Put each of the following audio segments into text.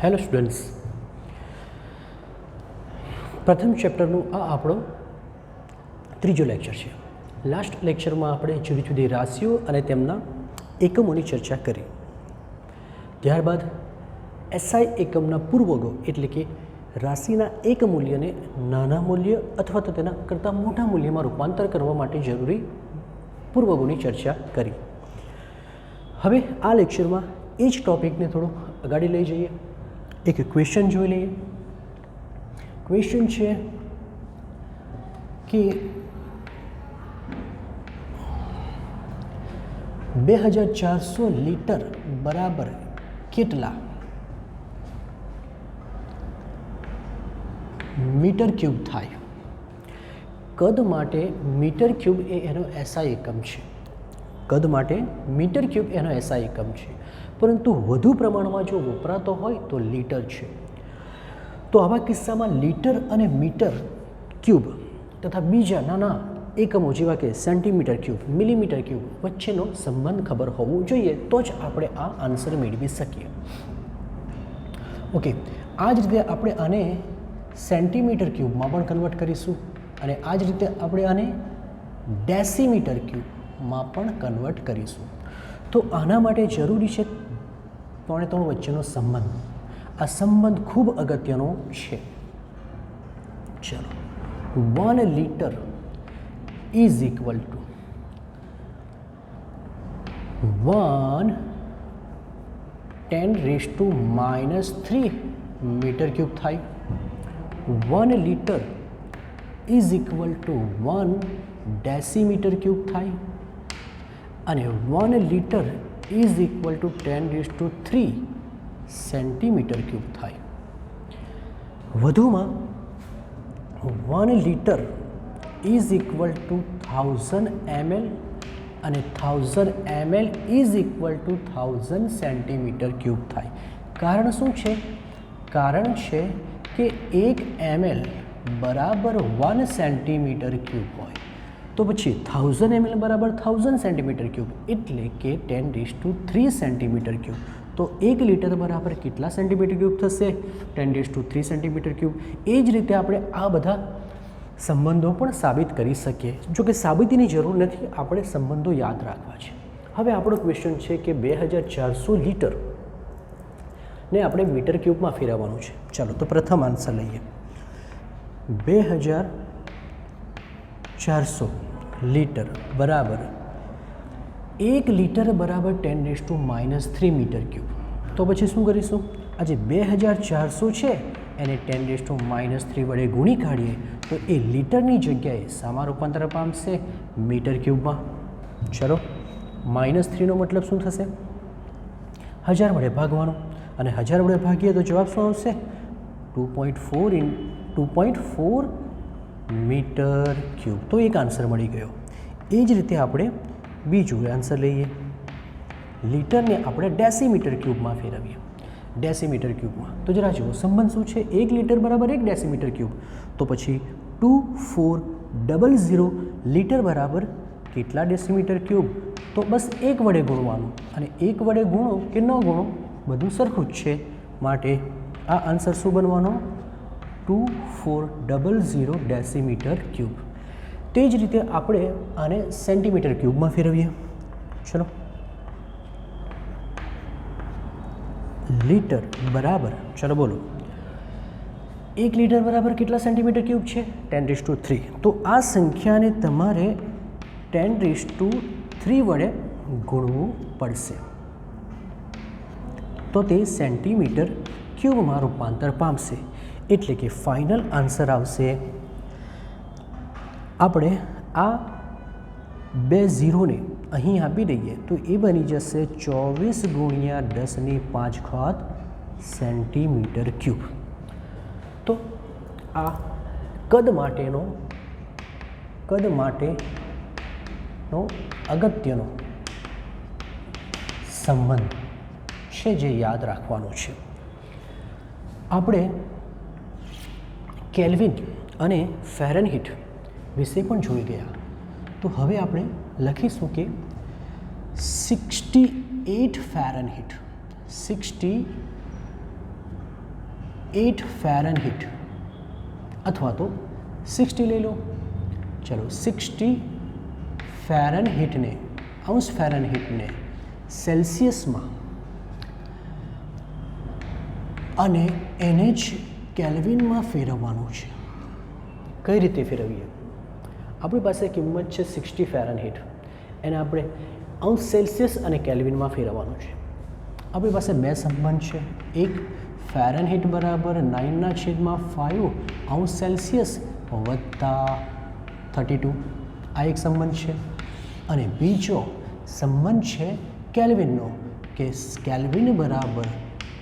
Hello students, પ્રથમ ચેપ્ટરનું આ આપણો ત્રીજો લેક્ચર છે. લાસ્ટ લેક્ચરમાં આપણે જુદી જુદી રાશિઓ અને તેમના એકમોની ચર્ચા કરી. ત્યારબાદ એસઆઈ એકમના પૂર્વગો એટલે કે રાશિના એક મૂલ્યને નાના મૂલ્ય અથવા તો તેના કરતાં મોટા મૂલ્યમાં રૂપાંતર કરવા માટે જરૂરી પૂર્વગોની ચર્ચા કરી. હવે આ લેક્ચરમાં એ જ ટૉપિકને થોડું અગાડી લઈ જઈએ. એક ક્વેશ્ચન જોઈ લઈએ. ક્વેશ્ચન છે કે 2400 લીટર બરાબર કેટલા મીટર ક્યુબ થાય? કદ માટે મીટર ક્યુબ એ એનો એસઆઈ એકમ છે. કદ માટે મીટર ક્યુબ એનો એસઆઈ એકમ છે, પરંતુ વધુ પ્રમાણમાં જો વપરાતો હોય તો લીટર છે. તો આવા કિસ્સામાં લીટર અને મીટર ક્યુબ તથા બીજા નાના એકમો જેવા કે સેન્ટીમીટર ક્યુબ, મિલીમીટર ક્યુબ વચ્ચેનો સંબંધ ખબર હોવો જોઈએ, તો જ આપણે આ આન્સર મેળવી શકીએ. ઓકે, આ જ રીતે આપણે આને સેન્ટીમીટર ક્યુબમાં પણ કન્વર્ટ કરીશું અને આ જ રીતે આપણે આને ડેસીમીટર ક્યુબમાં પણ કન્વર્ટ કરીશું. તો આના માટે જરૂરી છે ત્રણે વચ્ચેનો સંબંધ. આ સંબંધ ખૂબ અગત્યનો છે. ચલો, 1 litre is equal to 1×10⁻³ metre cube થાય. 1 litre is equal to 1 decimetre cube થાય અને 1 litre is equal to 10⁻³ centimetre cube થાય. વધુમાં 1 litre is equal to 1000 ml અને 1000 ml is equal to 1000 centimetre cube થાય. કારણ શું છે? કારણ છે કે 1 ml બરાબર 1 સેન્ટીમીટર ક્યુબ હોય, તો પછી 1000 ml બરાબર 1000 સેન્ટીમીટર ક્યુબ એટલે કે 10⁻³ સેન્ટીમીટર ક્યુબ. તો 1 લીટર બરાબર કેટલા સેન્ટીમીટર ક્યુબ થશે? 10⁻³ સેન્ટીમીટર ક્યુબ. એ જ રીતે આપણે આ બધા સંબંધો પણ સાબિત કરી શકીએ. જો કે સાબિતીની જરૂર નથી, આપણે સંબંધો યાદ રાખવા છે. હવે આપણો ક્વેશ્ચન છે કે 2400 લીટર ને આપણે મીટર ક્યુબમાં ફેરવવાનું છે. ચાલો તો પ્રથમ આન્સર લઈએ. 2400 લીટર બરાબર 1 લીટર બરાબર 10⁻³ મીટર ક્યુબ. તો પછી શું કરીશું? આ જે 2400 છે એને 10⁻³ વડે ગુણી કાઢીએ તો એ લીટરની જગ્યાએ શામાં રૂપાંતર પામશે? મીટર ક્યુબમાં. ચલો, -3 નો મતલબ શું થશે? 1000 વડે ભાગવાનું અને 1000 વડે ભાગીએ તો જવાબ શું આવશે? 2.4 મીટર ક્યુબ. તો એક આન્સર મળી ગયો. એ જ રીતે આપણે બીજું આન્સર લઈએ. લીટરને આપણે ડેસીમીટર ક્યુબમાં ફેરવીએ. ડેસીમીટર ક્યુબમાં તો જરા જુઓ સંબંધ શું છે? 1 લીટર બરાબર 1 ડેસીમીટર ક્યુબ. તો પછી 2400 લીટર બરાબર કેટલા ડેસીમીટર ક્યુબ? તો બસ 1 વડે ગુણવાનું, અને 1 વડે ગુણો કે ન ગુણો બધું સરખું જ છે. માટે આ આન્સર શું બનવાનો? 2400 ડેસીમીટર ક્યુબ. તે જ રીતે આપણે આને સેન્ટીમીટર ક્યુબમાં ફેરવીએ. ચલો, લીટર બરાબર, ચલો બોલો, 1 લીટર બરાબર કેટલા સેન્ટીમીટર ક્યુબ છે? 10⁻³ તો આ સંખ્યાને તમારે 10⁻³ વડે ગુણવું પડશે, તો તે સેન્ટીમીટર ક્યુબમાં રૂપાંતર પામશે. એટલે કે ફાઇનલ આન્સર આવશે, આપણે આ 2 ઝીરોને અહીં આપી દઈએ તો એ બની જશે 24×10⁵ સેન્ટીમીટર ક્યુબ. તો આ કદ માટેનો અગત્યનો સંબંધ છે જે યાદ રાખવાનો છે. આપણે કેલ્વિન અને ફેરનહીટ વિશે પણ જોઈ ગયા. તો હવે આપણે લખીશું કે 68 ફેરનહીટ 68 8 ફેરનહીટ અથવા તો 60 લઈ લો. ચલો 60 ફેરનહીટને અંશ ફેરનહીટને સેલ્સિયસમાં અને એને જ કેલ્વિનમાં ફેરવવાનું છે. કઈ રીતે ફેરવીએ? આપણી પાસે કિંમત છે 60 ફેરનહીટ, એને આપણે અંશ સેલ્સિયસ અને કેલ્વિનમાં ફેરવવાનું છે. આપણી પાસે બે સંબંધ છે, એક ફેરનહીટ બરાબર 9/5 અંશ સેલ્સિયસ વત્તા 32, આ એક સંબંધ છે. અને બીજો સંબંધ છે કેલ્વિનનો, કે કેલ્વિન બરાબર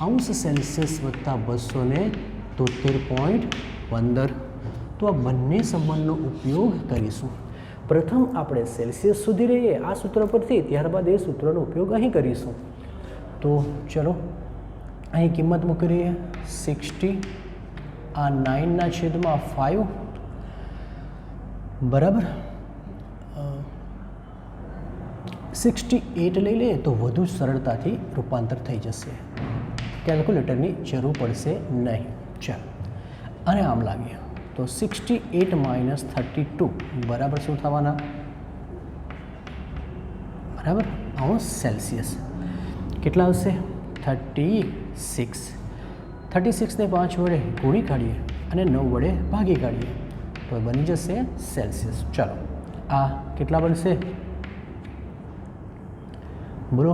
અંશ સેલ્સિયસ વત્તા 273.15. તો આ બંને સંબંધનો ઉપયોગ કરીશું. પ્રથમ આપણે સેલ્સિયસ સુધી રહીએ આ સૂત્ર પરથી, ત્યારબાદ એ સૂત્રનો ઉપયોગ અહીં કરીશું. તો ચલો અહીં કિંમત મૂકી રહીએ 60, આ 9/5 બરાબર 68 લઈ લઈએ તો વધુ સરળતાથી રૂપાંતર થઈ જશે, કેલ્ક્યુલેટરની જરૂર પડશે નહીં. ચાલો અને આમ લાવીએ તો 68 - 32 બરાબર શું થવાના? બરાબર અંશ સેલ્સિયસ કેટલા આવશે? 36. 36ને 5 વડે ગુણી કાઢીએ અને 9 વડે ભાગી કાઢીએ તો બની જશે સેલ્સિયસ. ચાલો આ કેટલા બનશે? બોલો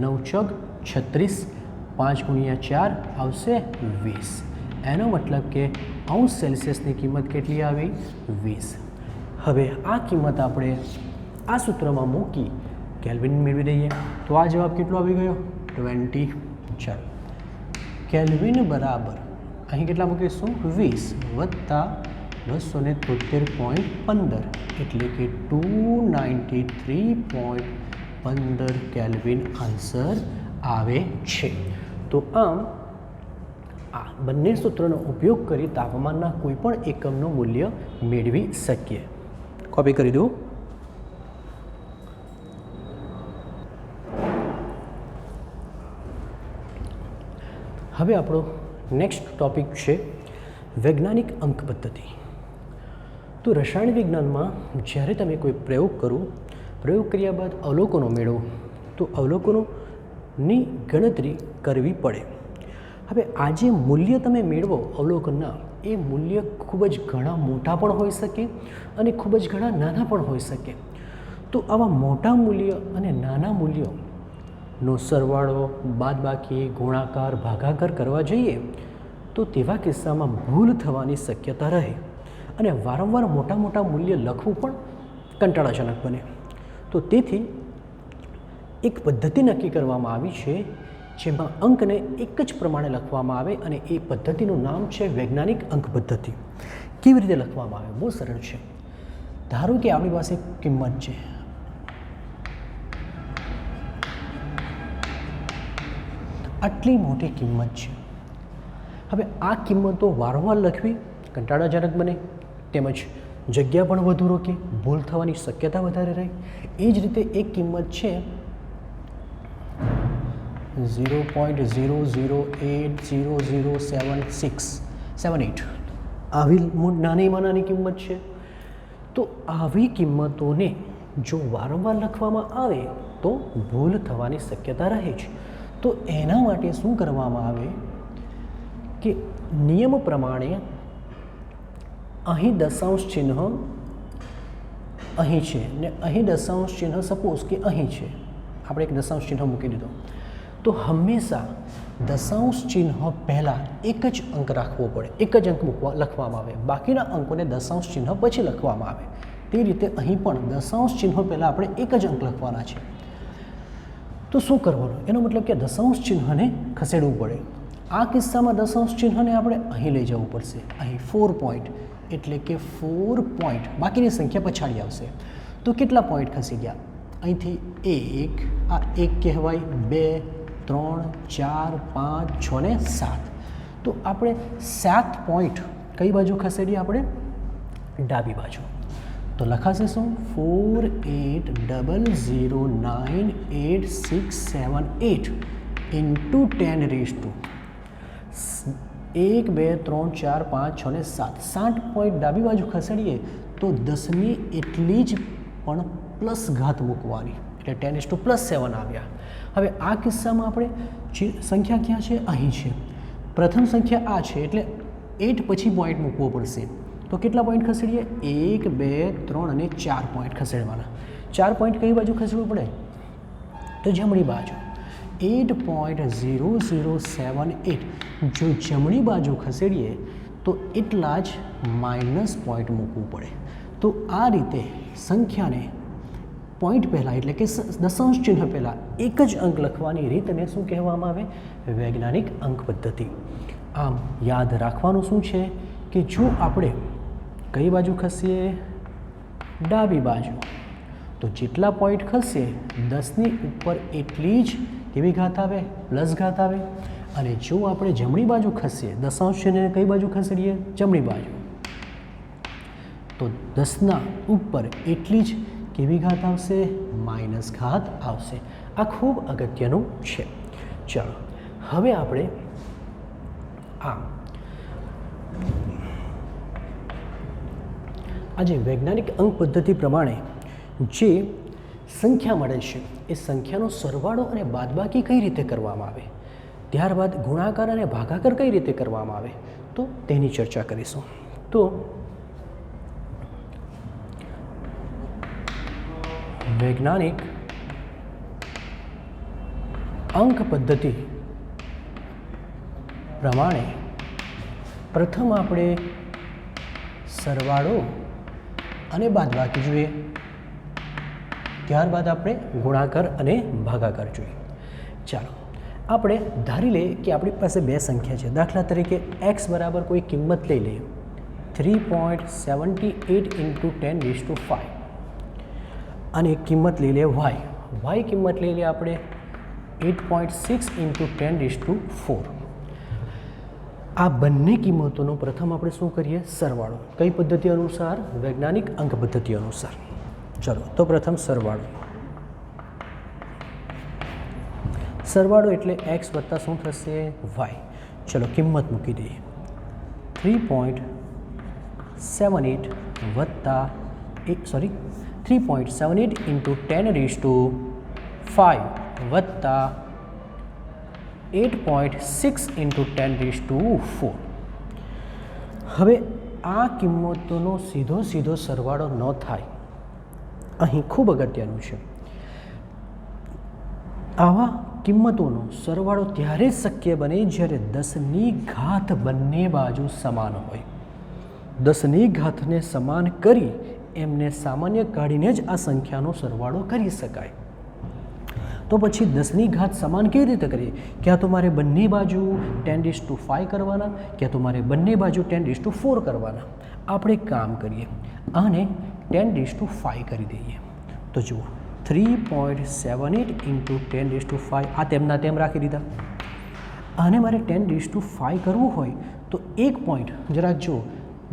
9 ચોક 36, 5 × 4 આવશે 20. એનો મતલબ કે અંશ સેલ્સિયસની કિંમત કેટલી આવી? 20. હવે આ કિંમત આપણે આ સૂત્રમાં મૂકી કેલ્વિન મેળવી દઈએ તો આ જવાબ કેટલો આવી ગયો? 20. ચાલો કેલ્વિન બરાબર અહીં કેટલા મૂકીશું? 20 વત્તા 273.15 એટલે કે 293.15 કેલ્વિન આન્સર આવે છે. તો આમ આ બંને સૂત્રનો ઉપયોગ કરી તાપમાનના કોઈ પણ એકમનું મૂલ્ય મેળવી શકીએ. કોપી કરી દો. હવે આપણો નેક્સ્ટ ટોપિક છે વૈજ્ઞાનિક અંક પદ્ધતિ. તો રસાયણ વિજ્ઞાનમાં જ્યારે તમે કોઈ પ્રયોગ કરો, પ્રયોગ કર્યા બાદ અવલોકનો મેળવો તો અવલોકનોની ગણતરી કરવી પડે. હવે આ જે મૂલ્ય તમે મેળવો અવલોકનના, એ મૂલ્ય ખૂબ જ ઘણા મોટા પણ હોઈ શકે અને ખૂબ જ ઘણા નાના પણ હોઈ શકે. તો આવા મોટા મૂલ્ય અને નાના મૂલ્યોનો સરવાળો, બાદબાકી, ગુણાકાર, ભાગાકાર કરવા જઈએ તો તેવા કિસ્સામાં ભૂલ થવાની શક્યતા રહે અને વારંવાર મોટા મોટા મૂલ્ય લખવું પણ કંટાળાજનક બને. તો તેથી એક પદ્ધતિ નક્કી કરવામાં આવી છે જેમાં અંકને એક જ પ્રમાણે લખવામાં આવે અને એ પદ્ધતિનું નામ છે વૈજ્ઞાનિક અંક પદ્ધતિ. કેવી રીતે લખવામાં આવે? બહુ સરળ છે. ધારો કે આપણી પાસે કિંમત છે આટલી મોટી કિંમત છે. હવે આ કિંમતો વારંવાર લખવી કંટાળાજનક બને, તેમજ જગ્યા પણ વધુ રોકે, ભૂલ થવાની શક્યતા વધારે રહે. એ જ રીતે એક કિંમત છે 0.00800778 આવી નાનીમાં નાની કિંમત છે. તો આવી કિંમતોને જો વારંવાર લખવામાં આવે તો ભૂલ થવાની શક્યતા રહે છે. તો એના માટે શું કરવામાં આવે કે નિયમ પ્રમાણે અહીં દશાંશ ચિહ્ન અહીં છે ને અહીં દશાંશ ચિહ્ન સપોઝ કે અહીં છે, આપણે એક દશાંશ ચિહ્ન મૂકી દીધો તો હંમેશા દશાંશ ચિહ્ન પહેલાં એક જ અંક રાખવો પડે, એક જ અંક લખવામાં આવે, બાકીના અંકોને દશાંશ ચિહ્ન પછી લખવામાં આવે. તે રીતે અહીં પણ દશાંશ ચિહ્ન પહેલાં આપણે એક જ અંક લખવાના છે. તો શું કરવાનું? એનો મતલબ કે દશાંશ ચિહ્નને ખસેડવું પડે. આ કિસ્સામાં દશાંશ ચિહ્નને આપણે અહીં લઈ જવું પડશે, અહીં 4 પોઈન્ટ, એટલે કે 4 પોઈન્ટ, બાકીની સંખ્યા પછાડી આવશે. તો કેટલા પોઈન્ટ ખસી ગયા? અહીંથી 1, આ 1 કહેવાય, 2, 3, 4, 5, 6 ને 7. તો આપણે 7 પોઈન્ટ કઈ બાજુ ખસેડીએ? આપણે ડાબી બાજુ. તો લખાશે શું? 4800988678 × 10⁻⁷ 1 2 3 4 5 6 ને 7 7 પોઈન્ટ ડાબી બાજુ ખસેડીએ તો 10ની એટલી જ પણ પ્લસ ઘાત મૂકવાની, એટલે 10⁻+7 આવ્યા. હવે આ કિસ્સામાં આપણે જે સંખ્યા ક્યાં છે, અહીં છે. પ્રથમ સંખ્યા આ છે એટલે 8 પછી પોઈન્ટ મૂકવો પડશે. તો કેટલા પોઈન્ટ ખસેડીએ? 1 2 3 અને 4 પોઈન્ટ ખસેડવાના. 4 પોઈન્ટ કઈ બાજુ ખસેડવું પડે? તો જમણી બાજુ. 8.0078 જો જમણી બાજુ ખસેડીએ તો એટલા જ માઇનસ પોઈન્ટ મૂકવું પડે. તો આ રીતે સંખ્યાને પોઈન્ટ પહેલાં એટલે કે દશાંશ ચિહ્ન પહેલાં એક જ અંક લખવાની રીતને શું કહેવામાં આવે? વૈજ્ઞાનિક અંક પદ્ધતિ. આમ યાદ રાખવાનું શું છે કે જો આપણે કઈ બાજુ ખસીએ? ડાબી બાજુ. તો જેટલા પોઈન્ટ ખસે 10ની ઉપર એટલી જ કેવી ઘાત આવે? પ્લસ ઘાત આવે. અને જો આપણે જમણી બાજુ ખસીએ, દશાંશ ચિહ્નને કઈ બાજુ ખસેડીએ? જમણી બાજુ. તો 10ના ઉપર એટલી જ કેવી ઘાત આવશે? માઇનસ ઘાત આવશે. આ ખૂબ અગત્યનું છે. ચાલો હવે આપણે આજે વૈજ્ઞાનિક અંક પદ્ધતિ પ્રમાણે જે સંખ્યા મળે છે એ સંખ્યાનો સરવાળો અને બાદબાકી કઈ રીતે કરવામાં આવે, ત્યારબાદ ગુણાકાર અને ભાગાકાર કઈ રીતે કરવામાં આવે, તો તેની ચર્ચા કરીશું. તો વૈજ્ઞાનિક અંક પદ્ધતિ પ્રમાણે પ્રથમ આપણે સરવાળો અને બાદબાકી જોઈએ, ત્યારબાદ આપણે ગુણાકાર અને ભાગાકાર જોઈએ. ચાલો આપણે ધારી લઈએ કે આપણી પાસે બે સંખ્યા છે. દાખલા તરીકે x બરાબર કોઈ કિંમત લઈ લઈએ 3.78 × 10⁵ અને એક કિંમત લઈ લઈએ y કિંમત લઈ લઈએ આપણે 8.6 × 10⁴. આ બંને કિંમતોનો પ્રથમ આપણે શું કરીએ? સરવાળો. કઈ પદ્ધતિ અનુસાર? વૈજ્ઞાનિક અંક પદ્ધતિ અનુસાર. ચલો તો પ્રથમ સરવાળો. સરવાળો એટલે x વત્તા શું થશે? y. ચલો કિંમત મૂકી દઈએ. 3.78 વત્તા 3.78 × 10⁵ વત્તા 8.6 × 10⁴. હવે આ કિંમતોનો સીધો સરવાળો ન થાય. અહીં ખૂબ અગત્યનું છે. આવા કિંમતોનો સરવાળો ત્યારે શક્ય બને જ્યારે 10ની ઘાત બંને બાજુ સમાન હોય. 10ની ઘાતને સમાન કરી એમને સામાન્ય કાઢીને જ આ સંખ્યાનો સરવાળો કરી શકાય. તો પછી 10ની ઘાત સમાન કેવી રીતે કરીએ? ક્યાં તો મારે બંને બાજુ 10⁵ કરવાના, ક્યાં તો મારે બંને બાજુ 10⁴ કરવાના. આપણે એક કામ કરીએ, આને 10⁵ કરી દઈએ. તો જુઓ 3.78 × 10⁵ આ તેમના તેમ રાખી દીધા. આને મારે 10⁵ કરવું હોય તો એક પોઈન્ટ જરાક જુઓ,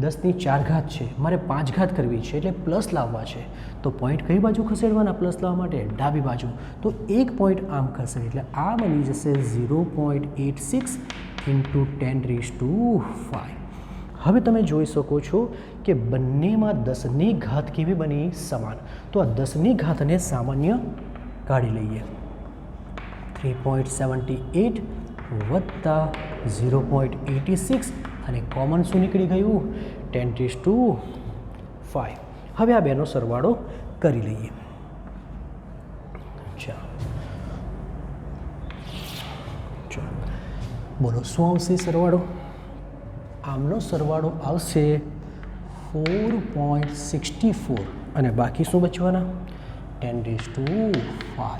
10ની 4 ઘાત છે, મારે 5 ઘાત કરવી છે એટલે પ્લસ લાવવા છે. તો પોઈન્ટ કઈ બાજુ ખસેડવાના પ્લસ લાવવા માટે? ડાબી બાજુ. તો એક પોઈન્ટ આમ ખસેડ એટલે આ બની જશે 0.86 × 10⁵. હવે તમે જોઈ શકો છો કે બંનેમાં 10ની ઘાત કેવી બની? સમાન. તો આ 10ની ઘાતને સામાન્ય કાઢી લઈએ. 3.78 વત્તા 0.86 અને કોમન શું નીકળી ગયું? 10⁵. હવે આ બેનો સરવાળો કરી લઈએ. ચાલો બોલો શું આવશે સરવાળો? આમનો સરવાળો આવશે 4.64 અને બાકી શું બચવાના? 10⁵.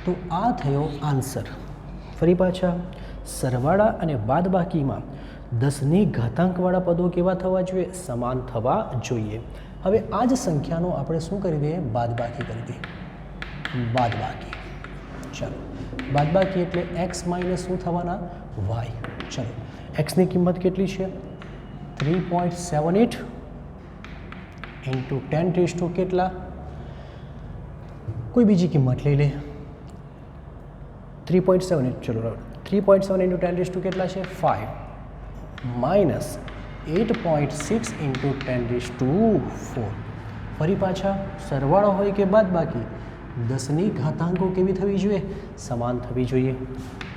તો આ થયો આન્સર. ફરી પાછા સરવાળા અને બાદબાકીમાં 10ની ઘાતાંકવાળા પદો કેવા થવા જોઈએ? સમાન થવા જોઈએ. હવે આ જ સંખ્યાનો આપણે શું કરી દઈએ? બાદબાકી કરી દઈએ. બાદબાકી. ચાલો બાદબાકી એટલે x માઇનસ શું થવાના? y. ચાલો xની કિંમત કેટલી છે? 3.78 × 10⁵ કેટલા? કોઈ બીજી કિંમત લઈ લે. 3.78 ચલો 3.78 × 10⁵ કેટલા છે? 5. -8.6 × 10⁴ ફરી પાછા સરવાળો હોય કે બાદબાકી 10ની ઘાતાંકો કેવી થવી જોઈએ? સમાન થવી જોઈએ.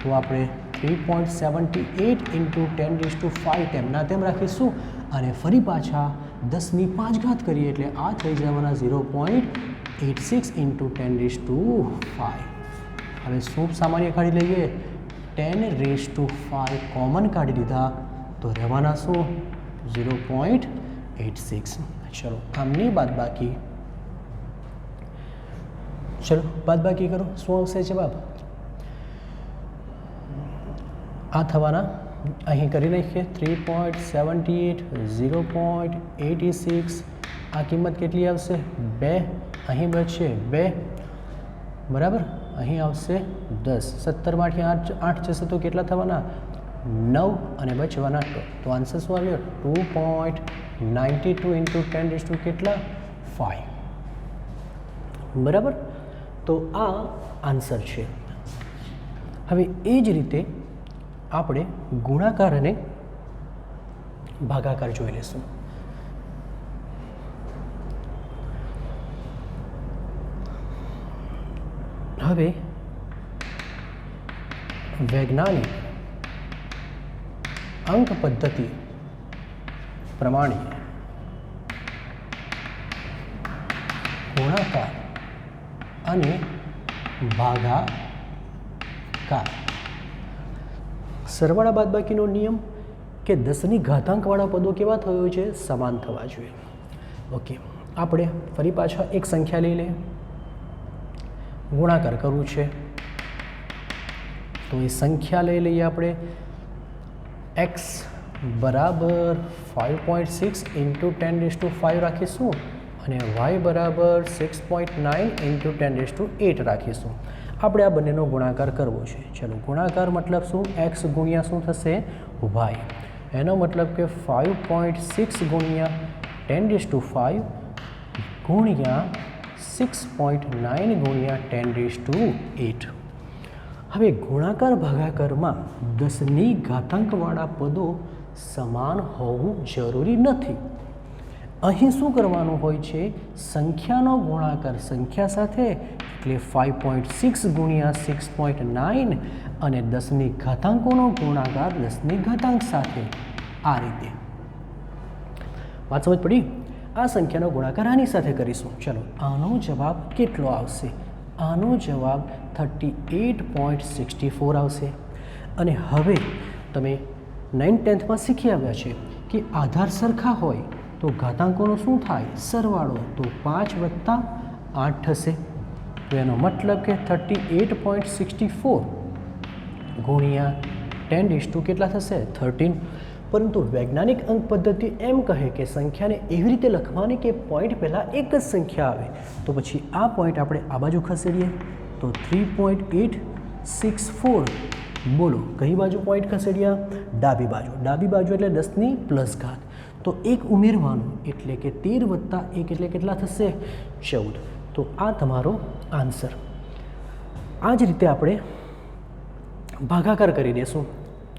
તો આપણે 3.78 × 10⁵ તેમના તેમ રાખીશું અને ફરી પાછા 10ની 5 ઘાત કરીએ એટલે આ થઈ જવાના 0.86 × 10⁵. હવે શું સામાન્ય કાઢી લઈએ? 10⁵ કોમન કાઢી લીધા તો રહેવાના શું? 0.86. ચલો આમની બાદબાકી, ચલો બાદબાકી કરો. શું આવશે જવાબ? આ થવાના, અહીં કરી નાખીએ 3.78, 0.86. આ કિંમત કેટલી આવશે? 2. અહીં બચશે 2, બરાબર. અહીં આવશે 10. 17માંથી 8 જશે તો કેટલા થવાના? 9 અને બચવાના 2. તો આન્સર શું આવ્યો? 2.92 × 10⁵ કેટલા? 5. બરાબર. તો આ આન્સર છે. હવે એ જ રીતે આપણે ગુણાકાર અને ભાગાકાર જોઈ લઈશું. હવે વૈજ્ઞાનિક અંક પદ્ધતિ પ્રમાણે ગુણાકાર અને ભાગાકાર, સરવાળા બાદબાકીનો નિયમ કે 10ની ઘાતાંકવાળા પદો કેવા થયો છે? સમાન થવા જોઈએ. ઓકે, આપણે ફરી પાછા એક સંખ્યા લઈ લઈએ. ગુણાકાર કરવું છે તો એ સંખ્યા લઈ લઈએ આપણે. x બરાબર 5.6 × 10⁵ રાખીશું અને y બરાબર 6.9 × 10⁸ રાખીશું. આપણે આ બંનેનો ગુણાકાર કરવો છે. ચલો, ગુણાકાર મતલબ શું? x ગુણ્યા શું થશે? y. એનો મતલબ કે 5.6 ગુણ્યા 10⁵ ગુણ્યા 6.9 ગુણ્યા 10⁸. હવે ગુણાકાર ભાગાકારમાં 10ની ઘાતાંકવાળા પદો સમાન હોવું જરૂરી નથી. અહીં શું કરવાનું હોય છે? સંખ્યાનો ગુણાકાર સંખ્યા સાથે, એટલે 5.6 ગુણ્યા 6.9 અને 10ની ઘાતાંકોનો ગુણાકાર 10ની ઘાતાંક સાથે. આ રીતે વાત સમજ પડી? આ સંખ્યાનો ગુણાકાર આની સાથે કરીશું. ચલો, આનો જવાબ કેટલો આવશે? આનો જવાબ 38.64 આવશે. અને હવે તમે 9th 10thમાં શીખી આવ્યા છે કે આધાર સરખા હોય તો ઘાતાંકોનો શું થાય? સરવાળો. તો 5 + 8 થશે. તો એનો મતલબ કે 38.64 ગુણ્યા 10⁵ કેટલા થશે? 13. પરંતુ વૈજ્ઞાનિક અંક પદ્ધતિ એમ કહે કે સંખ્યાને એવી રીતે લખવાની કે પોઈન્ટ પહેલાં એક જ સંખ્યા આવે. તો પછી આ પોઈન્ટ આપણે આ બાજુ ખસેડીએ તો 3.864. બોલો, કઈ બાજુ પોઈન્ટ ખસેડ્યા? ડાબી બાજુ. ડાબી બાજુ એટલે 10ની પ્લસ ઘાત. તો 1 ઉમેરવાનું એટલે કે 13 + 1 એટલે કેટલા થશે? 14. તો આ તમારો આન્સર. આ જ રીતે આપણે ભાગાકાર કરી દઈશું.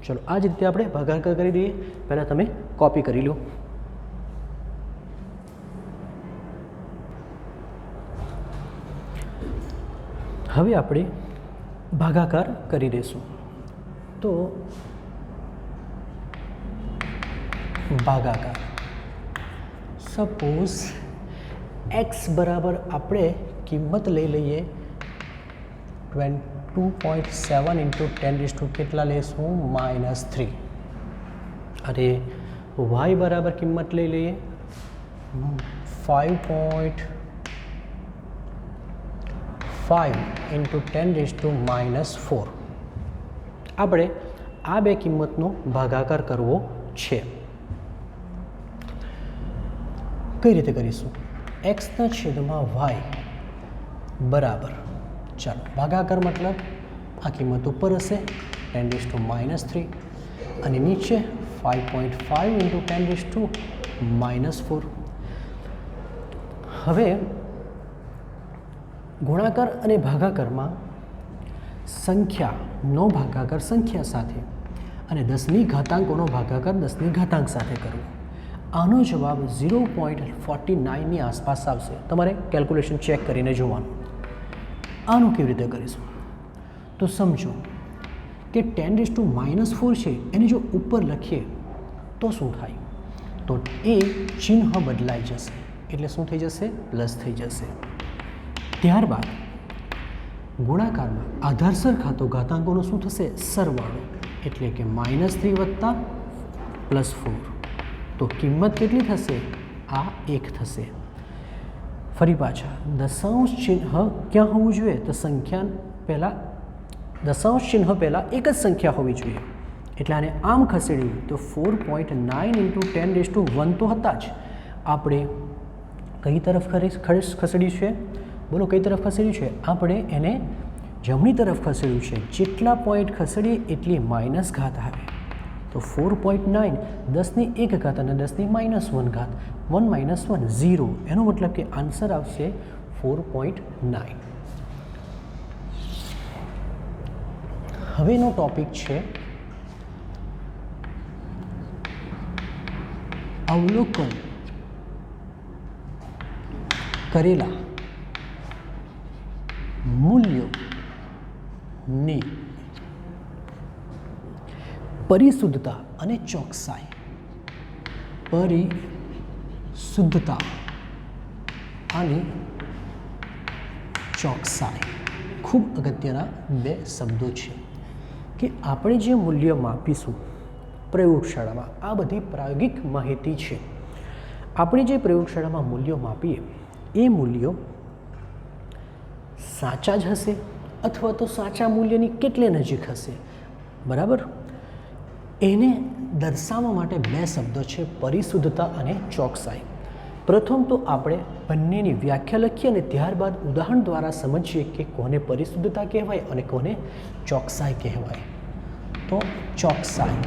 ચલો, આ જ રીતે આપણે ભાગાકાર કરી દઈએ. પહેલાં તમે કોપી કરી લો. હવે આપણે ભાગાકાર કરી દઈશું. તો ભાગાકાર, સપોઝ x બરાબર આપણે કિંમત લઈ લઈએ 2.7 × 10⁵ કેટલા લેશું? -3. અને y બરાબર કિંમત લઈ લઈએ 5.5 × 10⁻⁴. આપણે આ બે કિંમતનો ભાગાકાર કરવો છે. કઈ રીતે કરીશું? x/y બરાબર, ચાલો ભાગાકાર મતલબ આ કિંમત ઉપર હશે 10⁻³ અને નીચે 5.5 × 10⁻⁴. હવે ગુણાકાર અને ભાગાકારમાં સંખ્યાનો ભાગાકાર સંખ્યા સાથે અને 10ની ઘાતાંકોનો ભાગાકાર 10ની ઘાતાંક સાથે કરવો. આનો જવાબ 0.49ની આસપાસ આવશે. તમારે કેલ્ક્યુલેશન ચેક કરીને જોવાનું. આનું કેવી રીતે કરીશું? તો સમજો કે 10⁻⁴ છે એને જો ઉપર લખીએ તો શું થાય? તો એ ચિહ્ન બદલાઈ જશે, એટલે શું થઈ જશે? પ્લસ થઈ જશે. ત્યારબાદ ગુણાકારમાં આધાર સરખા તો ઘાતાંકોનો શું થશે? સરવાળો, એટલે કે -3 વત્તા +4. તો કિંમત કેટલી થશે? આ 1 થશે. ફરી પાછા દશાંશ ચિહ્ન ક્યાં હોવું જોઈએ? તો સંખ્યા પહેલાં દશાંશ ચિહ્ન પહેલાં એક જ સંખ્યા હોવી જોઈએ. એટલે આને આમ ખસેડ્યું તો 4.9 × 10⁻1 તો હતા જ. આપણે કઈ તરફ ખસેડ્યું છે? બોલો કઈ તરફ ખસેડ્યું છે? આપણે એને જમણી તરફ ખસેડ્યું છે. જેટલા પોઈન્ટ ખસેડીએ એટલી માઇનસ ઘાત આવે. તો 4.9 10ની 1 ઘાત અને 10ની -1 ઘાત, 1 - 1 0. એનો મતલબ કે આન્સર આવશે 4.9. હવેનો ટોપિક છે અવલોકન કરેલા મૂલ્યોની પરિશુદ્ધતા અને ચોકસાઈ. પરિશુદ્ધતા અને ચોકસાઈ ખૂબ અગત્યના બે શબ્દો છે કે આપણે જે મૂલ્ય માપીશું પ્રયોગશાળામાં, આ બધી પ્રાયોગિક માહિતી છે. આપણે જે પ્રયોગશાળામાં મૂલ્યો માપીએ એ મૂલ્યો સાચા જ હશે અથવા તો સાચા મૂલ્યની કેટલે નજીક હશે, બરાબર? એને દર્શાવવા માટે બે શબ્દો છે, પરિશુદ્ધતા અને ચોકસાઈ. પ્રથમ તો આપણે બંનેની વ્યાખ્યા લખીએ અને ત્યારબાદ ઉદાહરણ દ્વારા સમજીએ કે કોને પરિશુદ્ધતા કહેવાય અને કોને ચોકસાઈ કહેવાય. તો ચોકસાઈ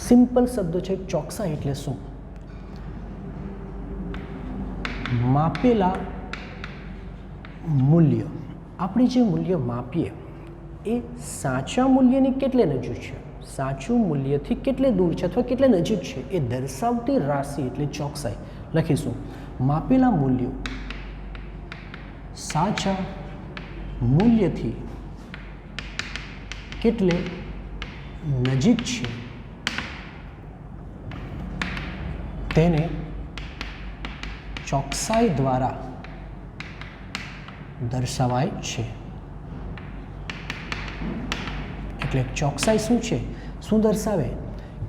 સિમ્પલ શબ્દો છે. ચોકસાઈ એટલે શું? માપેલા મૂલ્ય, આપણે જે મૂલ્ય માપીએ એ સાચા મૂલ્યની કેટલે નજીક છે, સાચું મૂલ્યથી કેટલે દૂર છે અથવા કેટલે નજીક છે એ દર્શાવતી રાશિ એટલે ચોકસાઈ. લખીશું માપેલા મૂલ્યો સાચા મૂલ્યથી કેટલે નજીક છે તેને ચોકસાઈ દ્વારા દર્શાવાય છે. એટલે ચોકસાઈ શું છે? શું દર્શાવે?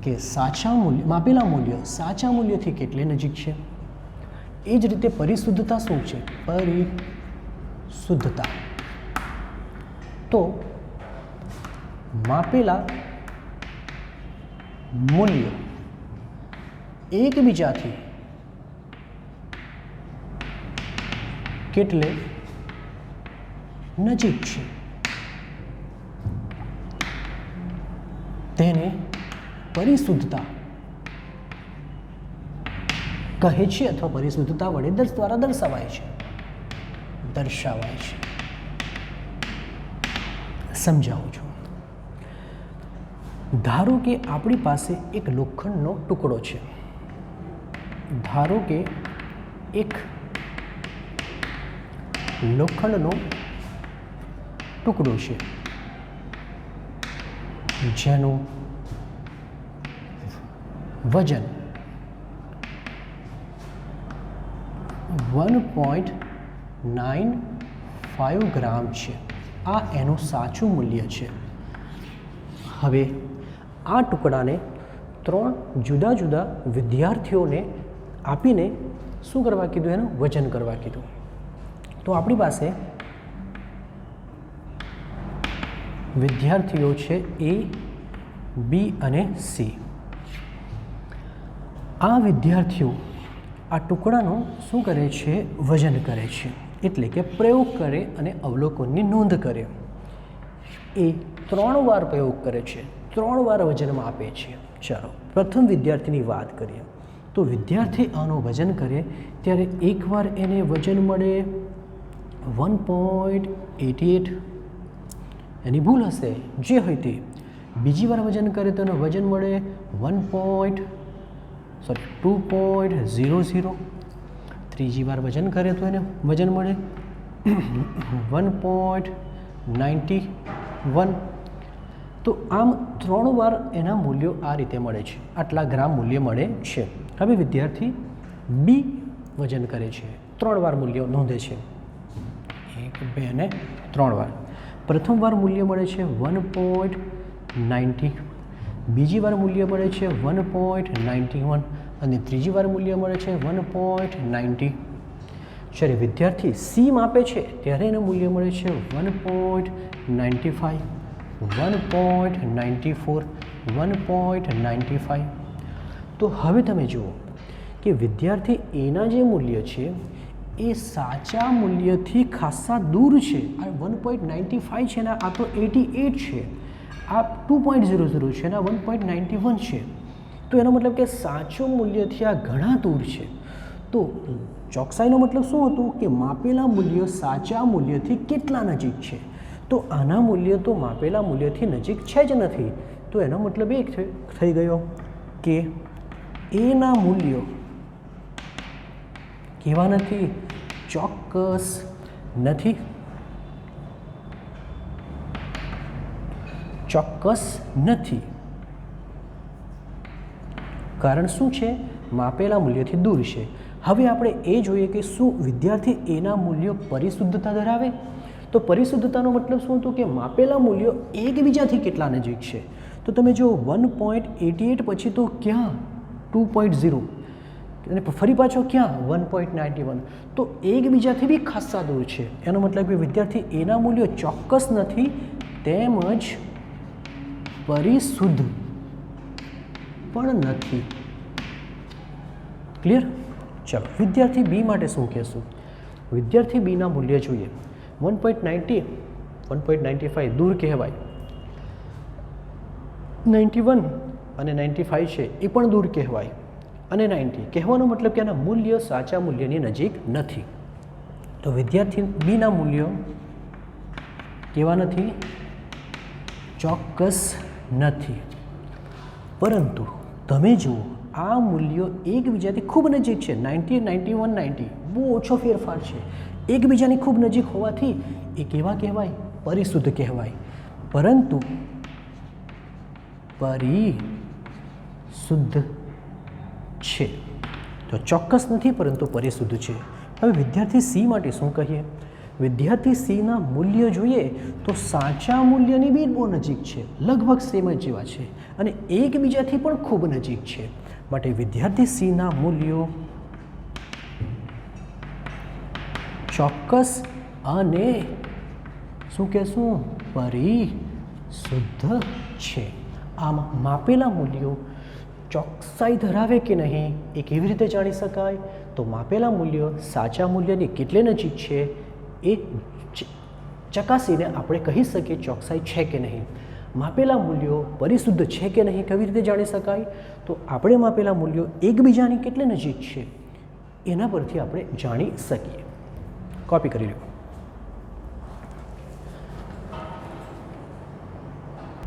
કે સાચા મૂલ્ય, માપેલા મૂલ્યો સાચા મૂલ્યથી કેટલે નજીક છે. એ જ રીતે પરિશુદ્ધતા શું છે? પરિશુદ્ધતા તો માપેલા મૂલ્યો એકબીજાથી કેટલે નજીક છે તેને પરિશુદ્ધતા કહે છે અથવા પરિશુદ્ધતા વડે દ્વારા દર્શાવાય છે. સમજાવું છું. ધારો કે આપણી પાસે એક લોખંડનો ટુકડો છે. ધારો કે એક લોખંડનો ટુકડો છે જેનું વજન 1.95 ગ્રામ છે. આ એનું સાચું મૂલ્ય છે. હવે આ ટુકડાને 3 જુદા જુદા વિદ્યાર્થીઓને આપીને શું કરવા કીધું? એનું વજન કરવા કીધું. તો આપણી પાસે વિદ્યાર્થીઓ છે A, B અને C. આ વિદ્યાર્થીઓ આ ટુકડાનો શું કરે છે? વજન કરે છે. એટલે કે પ્રયોગ કરે અને અવલોકનની નોંધ કરે. એ 3 વાર પ્રયોગ કરે છે, 3 વાર વજનમાં આપે છે. ચાલો પ્રથમ વિદ્યાર્થીની વાત કરીએ. તો વિદ્યાર્થી આનું વજન કરે ત્યારે એકવાર એને વજન મળે 1.88, એની ભૂલ હશે, જે હોય તે. બીજી વાર વજન કરે તો એનું વજન મળે 2.00. ત્રીજી વાર વજન કરે તો એને વજન મળે 1.91. તો આમ 3 વાર એના મૂલ્યો આ રીતે મળે છે, આટલા ગ્રામ મૂલ્ય મળે છે. હવે વિદ્યાર્થી બી વજન કરે છે, 3 વાર મૂલ્યો નોંધે છે, 1 2 અને 3 વાર. પ્રથમ વાર મૂલ્ય મળે છે 1.90, બીજી વાર મૂલ્ય મળે છે 1.91 અને ત્રીજી વાર મૂલ્ય મળે છે 1.90. જ્યારે વિદ્યાર્થી સી માપે છે ત્યારે એનું મૂલ્ય મળે છે 1.95, 1.94, 1.95. તો હવે તમે જુઓ કે વિદ્યાર્થી એના જે મૂલ્ય છે એ સાચા મૂલ્યથી ખાસા દૂર છે. આ 1.95 છે ને આ તો 88 છે, આ 2.00 છે ને આ 1.91 છે. તો એનો મતલબ કે સાચું મૂલ્યથી આ ઘણા દૂર છે. તો ચોકસાઈનો મતલબ શું હતું કે માપેલા મૂલ્યો સાચા મૂલ્યથી કેટલા નજીક છે. તો આના મૂલ્ય તો માપેલા મૂલ્યથી નજીક છે જ નથી. તો એનો મતલબ એ થઈ ગયો કે એના મૂલ્યો કેવા નથી, ચોક્કસ નથી. ચોક્કસ નથી કારણ શું છે, માપેલા મૂલ્યથી દૂર છે. હવે આપણે એ જોઈએ કે શું વિદ્યાર્થી એના મૂલ્યો પરિશુદ્ધતા ધરાવે. તો પરિશુદ્ધતાનો મતલબ શું હતું કે માપેલા મૂલ્યો એકબીજાથી કેટલા નજીક છે. તો તમે જો 1.88 પછી તો ક્યાં 2.0 અને ફરી પાછો ક્યાં 1.91. તો એકબીજાથી બી ખાસા દૂર છે. એનો મતલબ કે વિદ્યાર્થી એના મૂલ્યો ચોક્કસ નથી તેમજ પરિશુદ્ધ પણ નથી. ક્લિયર? ચાલો વિદ્યાર્થી બી માટે શું કહેશું. વિદ્યાર્થી બીના મૂલ્ય જોઈએ. 1.90, 1.95 દૂર કહેવાય, 91 અને 95 છે એ પણ દૂર કહેવાય, અને 90 કહેવાનો મતલબ કે આના મૂલ્ય સાચા મૂલ્યની નજીક નથી. તો વિદ્યાર્થી બીના મૂલ્યો કેવા નથી, ચોક્કસ નથી. પરંતુ તમે જુઓ આ મૂલ્યો એકબીજાથી ખૂબ નજીક છે. 90, 91, 90 બહુ ઓછો ફેરફાર છે. એકબીજાની ખૂબ નજીક હોવાથી એ કેવા કહેવાય, પરિશુદ્ધ કહેવાય. પરંતુ પરિશુદ્ધ છે તો ચોક્કસ નથી પરંતુ પરિશુદ્ધ છે. હવે વિદ્યાર્થી સી માટે શું કહીએ. વિદ્યાર્થી સીના મૂલ્ય જોઈએ તો સાચા મૂલ્યની બી બહુ નજીક છે, લગભગ સેમ જ જેવા છે અને એકબીજાથી પણ ખૂબ નજીક છે. માટે વિદ્યાર્થી સીના મૂલ્યો ચોક્કસ અને શું કહેશું, પરિશુદ્ધ છે. આમ માપેલા મૂલ્યો ચોકસાઈ ધરાવે કે નહીં એ કેવી રીતે જાણી શકાય. તો માપેલા મૂલ્યો સાચા મૂલ્યની કેટલે નજીક છે એ ચકાસીને આપણે કહી શકીએ ચોકસાઈ છે કે નહીં. માપેલા મૂલ્યો પરિશુદ્ધ છે કે નહીં કેવી રીતે જાણી શકાય. તો આપણે માપેલા મૂલ્યો એકબીજાની કેટલે નજીક છે એના પરથી આપણે જાણી શકીએ. કોપી કરી લો.